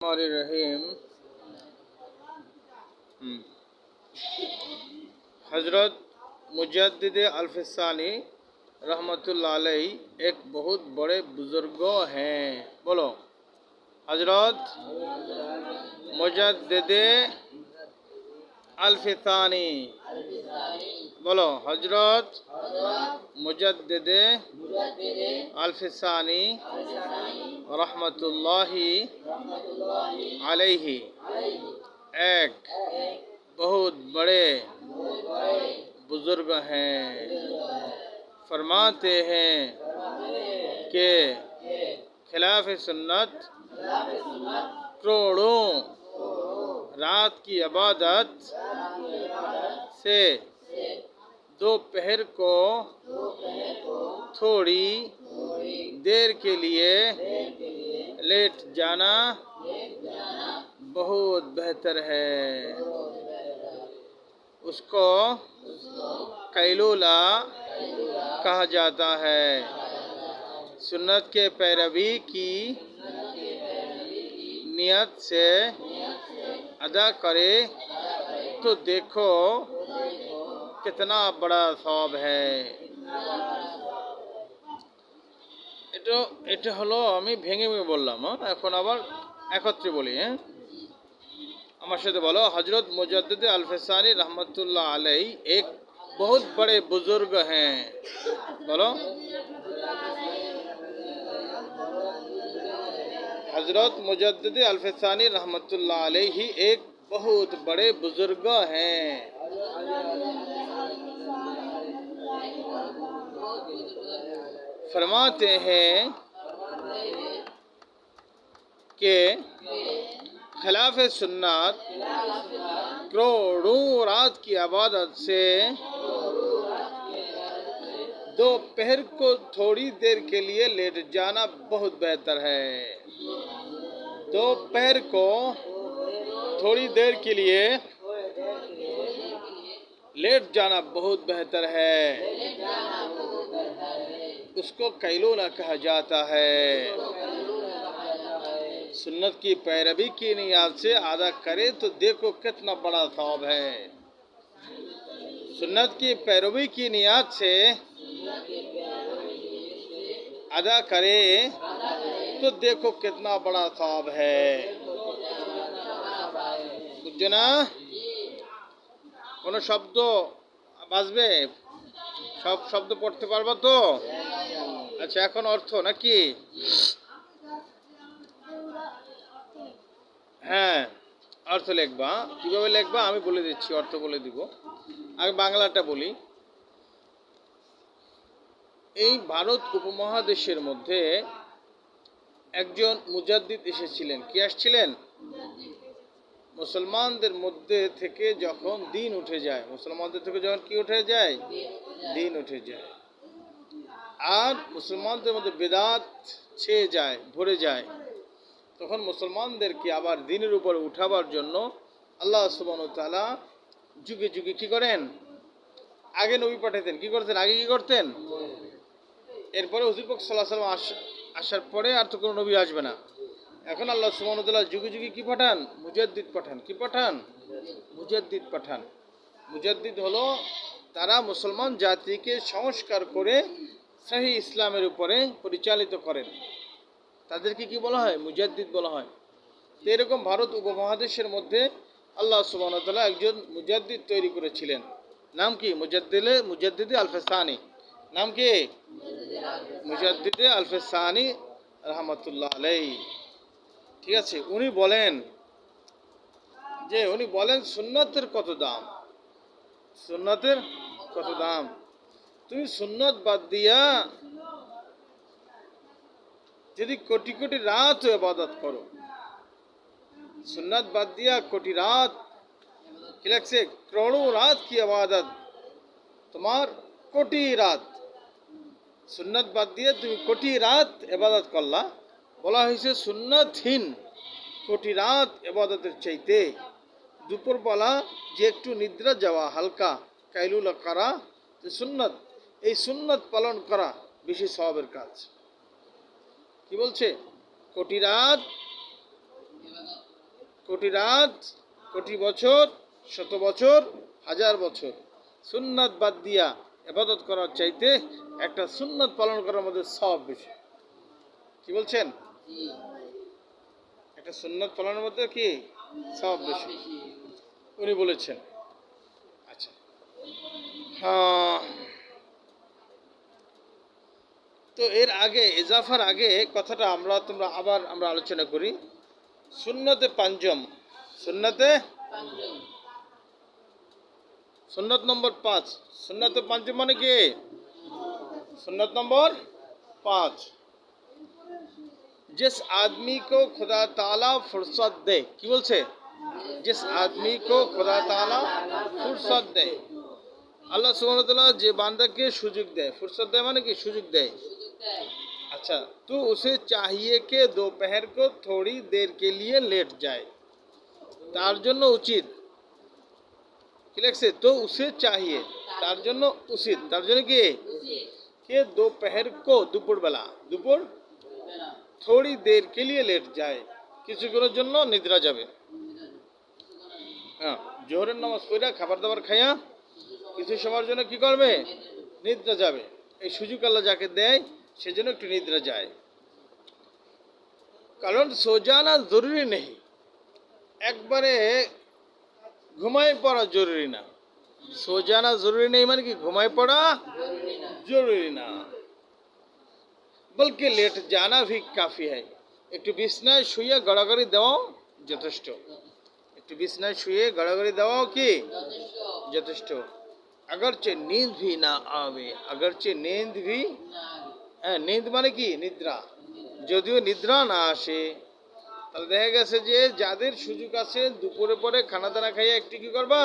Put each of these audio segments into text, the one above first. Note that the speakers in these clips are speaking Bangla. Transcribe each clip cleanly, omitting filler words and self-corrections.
रहीम। हज़रत मुजद्दिद अल्फ़सानी रहमतुल्लाह अलैह एक बहुत बड़े बुज़ुर्ग हैं। बोलो हज़रत मुजद्दिद अल्फ़सानी। बोलो हज़रत मुजद्दिद अल्फ़सानी रहमतुल्लाहि अलैहि एक बहुत बड़े बुजुर्ग हैं। फरमाते हैं कि खिलाफ सुन्नत करोड़ों रात की इबादत से दोपहर को थोड़ी देर के लिए लेट जाना बहुत बेहतर है। उसको कैलूला कहा जाता है। सुन्नत के पैरवी की नियत से अदा करे तो देखो कितना बड़ा सवाब है। এটা হলো আমি ভেঙে ভেঙে বললাম, এখন আবার একত্রে বলি। আমার সাথে বলো हज़रत मुजद्दिद अल्फ़सानी रहमतुल्लाह अलैह एक बहुत बड़े बुजुर्ग हैं। बोलो हज़रत मुजद्दिद अल्फ़सानी रहमतुल्लाह अलैह एक बहुत बड़े बुजुर्ग हैं। फरमाते हैं कि खिलाफ सुन्नत करोड़ों रात की इबादत से दोपहर को थोड़ी देर के लिए लेट जाना बहुत बेहतर है। दोपहर को थोड़ी देर के लिए लेट जाना बहुत बेहतर है। उसको कैलूला कहा जाता है। सुन्नत की पैरवी की नियत से अदा करे तो देखो कितना बड़ा सवाब है। सुन्नत की पैरवी की नियत से अदा करे तो देखो कितना बड़ा सवाब है। বুঝছো না? কোনো শব্দ বাজবে? সব শব্দ পড়তে পারবা তো? আচ্ছা, এখন অর্থ নাকি? হ্যাঁ, অর্থ লিখবা। কিভাবে লিখবা আমি বলে দিচ্ছি, অর্থ বলে দিব। আগে বাংলাটা বলি। এই ভারত উপমহাদেশের মধ্যে একজন মুজাদ্দিদ এসেছিলেন। কি আসছিলেন? মুসলমানদের মধ্যে থেকে যখন দিন উঠে যায়, মুসলমানদের থেকে যখন কি উঠে যায়? দিন উঠে যায়। আর মুসলমানদের মধ্যে বেদাত ছেয়ে যায়, ভরে যায়, তখন মুসলমানদেরকে আবার দিনের উপরে উঠাবার জন্য আল্লাহ সুবহানাহু ওয়া তাআলা যুগে যুগে কি করেন? আগে নবী পাঠাতেন। কি করতেন? আগে কি করতেন? এরপরে হুজুর পাক সাল্লাল্লাহু আলাইহি ওয়াসাল্লাম আসার পরে আর তো কোনো নবী আসবে না। এখন আল্লাহ সুবহানাহু ওয়া তাআলা যুগে যুগে কি পাঠান? মুজাদ্দিদ পাঠান। কি পাঠান? মুজাদ্দিদ পাঠান। মুজাদ্দিদ হলো তারা মুসলমান জাতিকে সংস্কার করে সহি ইসলামের উপরে পরিচালিত করেন। তাদেরকে কি বলা হয়? মুজাদ্দিদ বলা হয়। তো এরকম ভারত উপমহাদেশের মধ্যে আল্লাহ সুবহানাহু ওয়া তাআলা একজন মুজাদ্দিদ তৈরি করেছিলেন। নাম কি? মুজাদ্দিদ আলফসানি। নাম কি? মুজাদ্দিদ আলফসানি রহমতুল্লাহ আলাইহি। ঠিক আছে। উনি বলেন সুন্নতের কত দাম। সুন্নতের কত দাম। তুমি সুন্নত বাদ দিয়া যদি কোটি কোটি রাত ইবাদত করো, সুন্নত বাদ দিয়া কোটি রাত, কি লাগছে? করোড়োं রাত কি ইবাদত, তোমার কোটি রাত। সুন্নত বাদ দিয়ে তুমি কোটি রাত ইবাদত করলা। বলা হয়েছে সুন্নতহীন কোটি রাত ইবাদতের চাইতে দুপুরবেলা যে একটু নিদ্রা যাওয়া, হালকা কাইলুলা করা, যে সুন্নত, এই সুন্নত পালন করা বেশি সওয়াবের কাজ। কি বলছে? কোটি রাত কোটি রাত, কোটি বছর, শত বছর, হাজার বছর সুন্নাত বাদ দিয়া ইবাদত করার চাইতে একটা সুন্নাত পালন করার মধ্যে সওয়াব বেশি। কি বলছেন? একটা সুন্নাত পালনের মধ্যে কি সওয়াব বেশি উনি বলেছেন। আচ্ছা, হ্যাঁ, তো এর আগে ইজাফার আগে কথাটা তোমরা আবার আমরা আলোচনা করি। সুন্নতে পাঞ্জম, সুন্নতে सुन्नत नंबर 5, सुन्नत पांच माने के सुन्नत नंबर 5, जिस आदमी को खुदा ताला फुर्सत दे, की बोलছে जिस आदमी को खुदा ताला फुर्सत दे, अल्लाह सुब्हानाहु व तआला जे बांदा के सुजुग दे, फुर्सत दे माने कि सुजुग दे। अच्छा, तो उसे चाहिए कि दोपहर को थोड़ी देर के लिए लेट जाए, तार জন্য উচিত, কি লিখছে, তো উসে চাহিয়ে, তার জন্য উচিত, তার জন্য কি কে दोपहर को, দুপুর বেলা, দুপুর थोड़ी देर के लिए लेट जाए, কিছুক্ষণের জন্য নিদ্রা যাবে। হ্যাঁ, জোহরের নামাজ পড়া খাবার দাবার খাইয়া কিছু সময়ের জন্য কি করবে, নিদ্রা যাবে। এই সুযোগ আল্লাহ যাকে দেয় সেজন্য একটু নিদ্রা যায়। কারণ সোজানা জরুরি নেই, একবারে ঘুমাই পড়া জরুরি না। সোজানা জরুরি নেই মানে কি ঘুমাই পড়া জরুরি না, বলকে লেট জানা ভি কাফি হয়। একটু বিছনায় শুয়ে গড়াগড়ি দেওয়াও যথেষ্ট, একটু বিছনায় শুয়ে গড়াগড়ি দেওয়াও কি যথেষ্ট। আগরচে नींद भी না আবে, আগরচে नींद भी, হ্যাঁ नींद মানে কি নিদ্রা, যদিও নিদ্রা না আসে, তাহলে দেখা গেছে যে যাদের সুযোগ আছে দুপুরে পরে খানা দানা খাইয়া একটু কি করবা,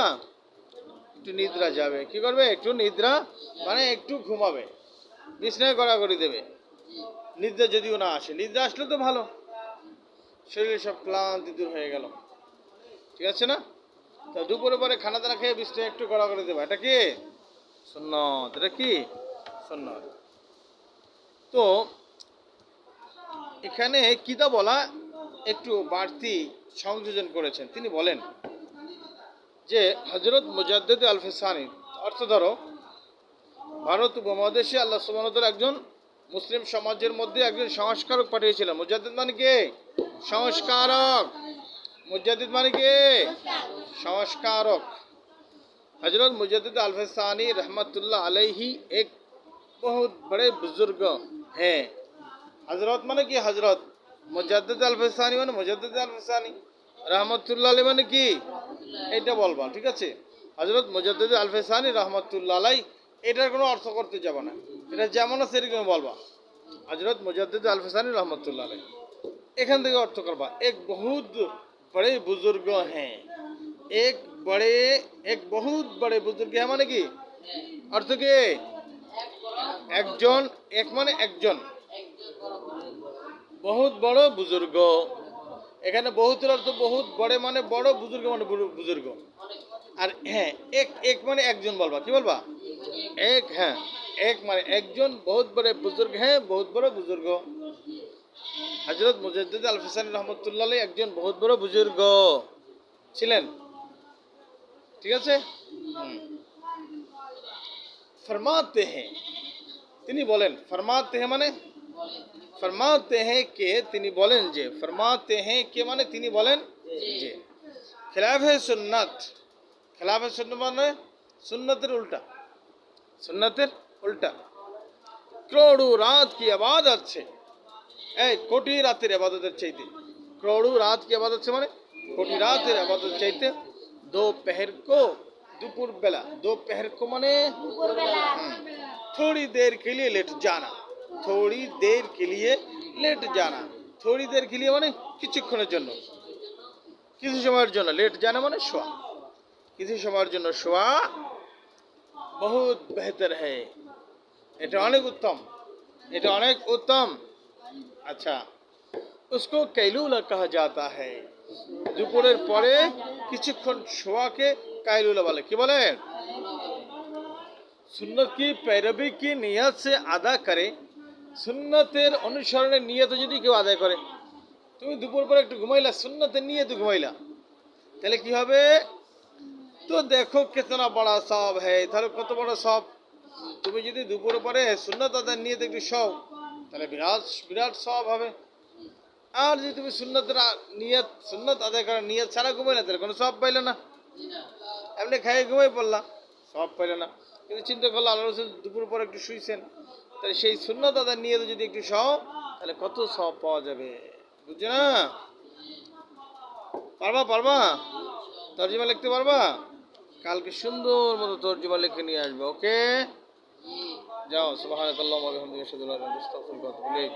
একটু নিদ্রা যাবে। কি করবে, একটু নিদ্রা মানে একটু ঘুমাবে, বিছনায় গড়াগড়ি দেবে। নিদ্রা যদিও না আসে, নিদ্রা আসলে তো ভালো, শরীরে সব ক্লান্তি দূর হয়ে গেল, ঠিক আছে না? তো দুপুরে পরে খানা দানা খেয়ে বিছনায় একটু গড়াগড়ি দেবে, এটা কি সুন্নত, এটা কি সুন্নত। তো এখানে কিতা বলা একটু বাড়তি সংযোজন করেছেন, তিনি বলেন যে হযরত মুজাদ্দিদ আল-ফিসানি, অর্থ ধরো ভারত উপমহাদেশে আল্লাহ সুবহানাহু ওয়া তাআলা একজন মুসলিম সমাজের মধ্যে একজন সংস্কারক পাঠিয়েছিলেন। মুজাদ্দিদ মানে কে, সংস্কারক। মুজাদ্দিদ মানে কে, সংস্কারক। हजरत मुजद्दिद अल-फसानी रहमतुल्लाह अलैहि एक बहुत बड़े बुजुर्ग हैं। हजरत माने कि हजरत, मुजद्दिद अल-फसानी माने मुजद्दिद अल-फसानी, रहमतुल्लाह अलैहि माने कि এটা বলবা, ঠিক আছে? হযরত মুজদ্দিদ আল-ফিসানি রাহমাতুল্লাহ আলাইহি, এটার কোনো অর্থ করতে যাব না, এটা যেমন আছে এরকম বলবা, হযরত মুজদ্দিদ আল-ফিসানি রাহমাতুল্লাহ আলাইহি। এখান থেকে অর্থ করবা এক বহুত বড়ে বুজুর্গ হ্যাঁ, এক বহুত বড়ে বুজুর্গ হ্যাঁ মানে কি অর্থ কি, একজন, এক মানে একজন, বহুত বড় বুজুর্গ। এখানে বহুতের অর্থ বহুত, বড়ে মানে বড়, বুজুর্গ মানে বুজুর্গ। আর হ্যাঁ এক, এক মানে একজন বলবা, কি বলবা, এক, হ্যাঁ এক মানে একজন, বহুত বড় বুজুর্গ হ্যাঁ, বহুত বড় বুজুর্গ। হযরত মুজদ্দিদ আল-ফিসানি রাহমাতুল্লাহ আলাইহি একজন বহুত বড় বুজুর্গ ছিলেন, ঠিক আছে? ফরমাতে হ্যাঁ, তিনি বলেন, ফরমাতে হ্যাঁ মানে ফরমাতে হ্যাঁ কে, তিনি বলেন যে, ফরমাতে হ্যাঁ কে মানে তিনি বলেন যে খিলাফে সুন্নাত, খিলাফে সুন্নাত মানে সুন্নতের উল্টা, সুন্নতের উল্টা। করোড়ো রাত কি ইবাদত আছে, এই কোটি রাতের ইবাদতের চাইতে, করোড়ো রাত কি ইবাদত আছে মানে কোটি রাতের ইবাদত চাইতে दोपहर को, दोपहर बेला, दोपहर को माने थोड़ी देर के लिए लेट जाना, थोड़ी देर के लिए लेट जाना, थोड़ी देर के लिए माने কিছুক্ষণের জন্য, কিছু সময়ের জন্য, लेट जाना माने শোয়া, কিছু সময়ের জন্য শোয়া बहुत बेहतर है, এটা অনেক উত্তম, এটা অনেক উত্তম। আচ্ছা, उसको कैलूला कहा जाता है, দুপুরের পরে কিছুক্ষণ শোয়াকে কাইলুলা বলে। কি বলে, সুন্নত কি पैरवी की नियत से আদা করে, সুন্নতের অনুসরণের নিয়তে যদি কেউ আদায় করে, তুমি দুপুর পরে একটু ঘুমাইলা, সুন্নতের নিয়তে ঘুমাইলা, তাহলে কি হবে? তো দেখো কেতনা বড় সব হ্যাঁ, তাহলে কত বড় সব। তুমি যদি দুপুর পরে সুন্নত আদায় নিয়ে একটু শও, তাহলে বিরাট বিরাট সব হবে। আর যদি তুমি সুন্নত আদায় করার নিয়ত ছাড়া ঘুমাইলে, তাহলে কোনো সব পাইলে না। এমনি খাইয়ে ঘুমাই পড়লাম, সব পাইলে না। কিন্তু চিন্তা করলো আল্লাহ রসুল দুপুর পরে একটু শুইছেন, তাহলে সেই সুন্নত আদায় নিয়ে যদি একটু সও, তাহলে কত সব পাওয়া যাবে। বুঝছো না? পারবা পারবা তর্জমা লিখতে পারবা? কালকে সুন্দর মতো তর্জমা লিখে নিয়ে আসবে। ওকে, যাও। সুবহানাকাল্লাহুম্মা ওয়া বিহামদিকা আশহাদু আল্লা ইলাহা ইল্লা আনতা আস্তাগফিরুকা ওয়া আতুবু ইলাইক।